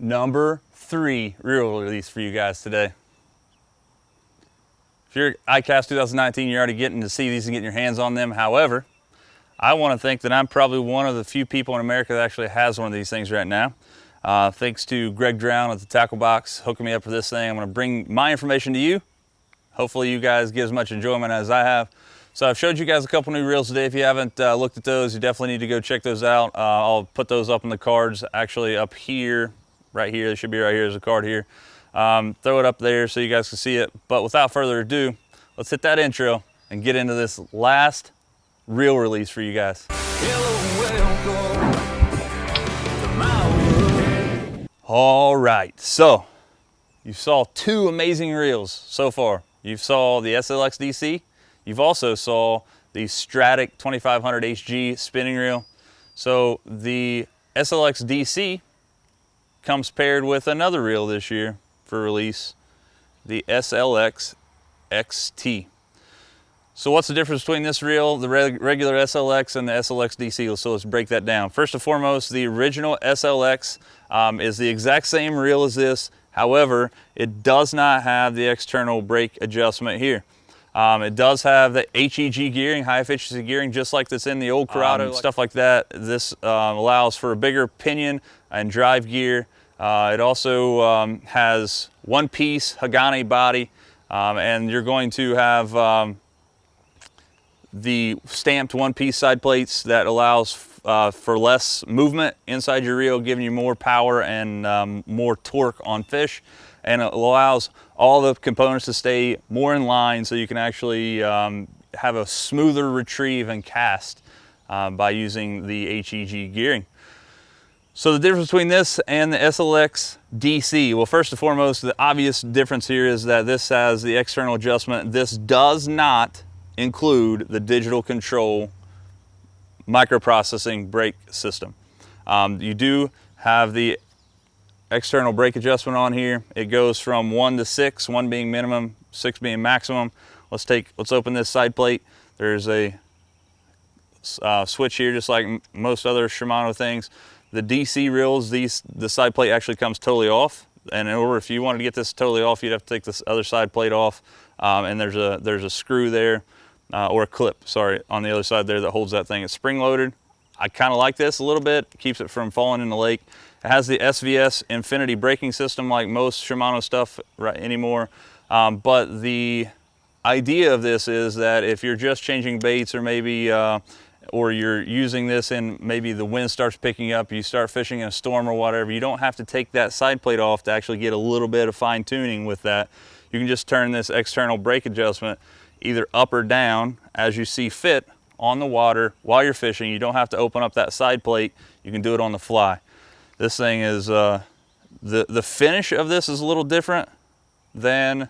Number 3 reel release for you guys today. If you're ICAST 2019, you're already getting to see these and getting your hands on them. However, I want to think that I'm probably one of the few people in America that actually has one of these things right now. Thanks to Greg Drown at the Tackle Box hooking me up for this thing. I'm going to bring my information to you. Hopefully you guys get as much enjoyment as I have. So I've showed you guys a couple new reels today. If you haven't looked at those, you definitely need to go check those out. I'll put those up in the cards, actually up here, right here. They should be right here. There's a card here. Throw it up there so you guys can see it. But without further ado, let's hit that intro and get into this last reel release for you guys. All right, so you saw 2 amazing reels so far. You saw the SLX DC. You've also saw the Stratic 2500 HG spinning reel. So the SLX DC comes paired with another reel this year for release, the SLX XT. So what's the difference between this reel, the regular SLX, and the SLX DC? So let's break that down. First and foremost, the original SLX is the exact same reel as this. However, it does not have the external brake adjustment here. It does have the HEG gearing, high efficiency gearing, just like that's in the old Corrado, stuff like that. This allows for a bigger pinion and drive gear. It also has one-piece Hagane body, and you're going to have the stamped one-piece side plates that allows for less movement inside your reel, giving you more power and more torque on fish. And it allows all the components to stay more in line so you can actually have a smoother retrieve and cast by using the HEG gearing. So the difference between this and the SLX DC, well, first and foremost, the obvious difference here is that this has the external adjustment. This does not include the digital control microprocessing brake system. You do have the external brake adjustment on here. It goes from 1 to 6, 1 being minimum, 6 being maximum. Let's open this side plate. There's a switch here, just like most other Shimano things. The DC reels, the side plate actually comes totally off. And in order, if you wanted to get this totally off, you'd have to take this other side plate off. And there's a screw there, or a clip, sorry, on the other side there that holds that thing. It's spring loaded. I kind of like this a little bit. Keeps it from falling in the lake. It has the SVS Infinity braking system like most Shimano stuff anymore. But the idea of this is that if you're just changing baits, or maybe or you're using this and maybe the wind starts picking up, you start fishing in a storm or whatever, you don't have to take that side plate off to actually get a little bit of fine tuning with that. You can just turn this external brake adjustment either up or down as you see fit on the water while you're fishing. You don't have to open up that side plate. You can do it on the fly. This thing is, the finish of this is a little different than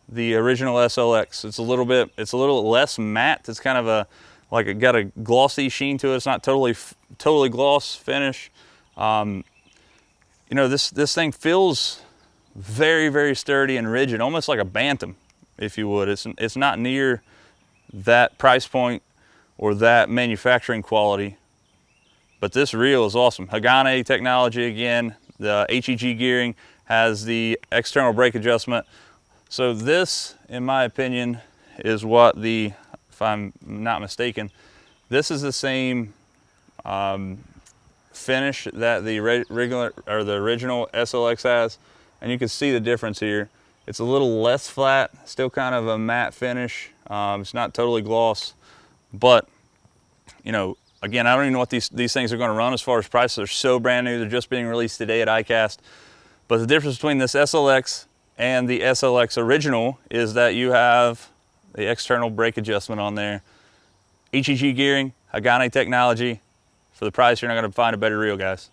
the original SLX. It's a little less matte. It's kind of like it got a glossy sheen to it. It's not totally gloss finish. You know, this thing feels very, very sturdy and rigid, almost like a Bantam, if you would. It's not near that price point or that manufacturing quality. But this reel is awesome. Hagane technology again. The HEG gearing has the external brake adjustment. So this, in my opinion, is what if I'm not mistaken, this is the same finish that the regular or the original SLX has, and you can see the difference here. It's a little less flat, still kind of a matte finish. It's not totally gloss, but you know. Again, I don't even know what these things are going to run as far as price. They're so brand new. They're just being released today at ICAST. But the difference between this SLX and the SLX original is that you have the external brake adjustment on there. HEG gearing, Hagane technology. For the price, you're not going to find a better reel, guys.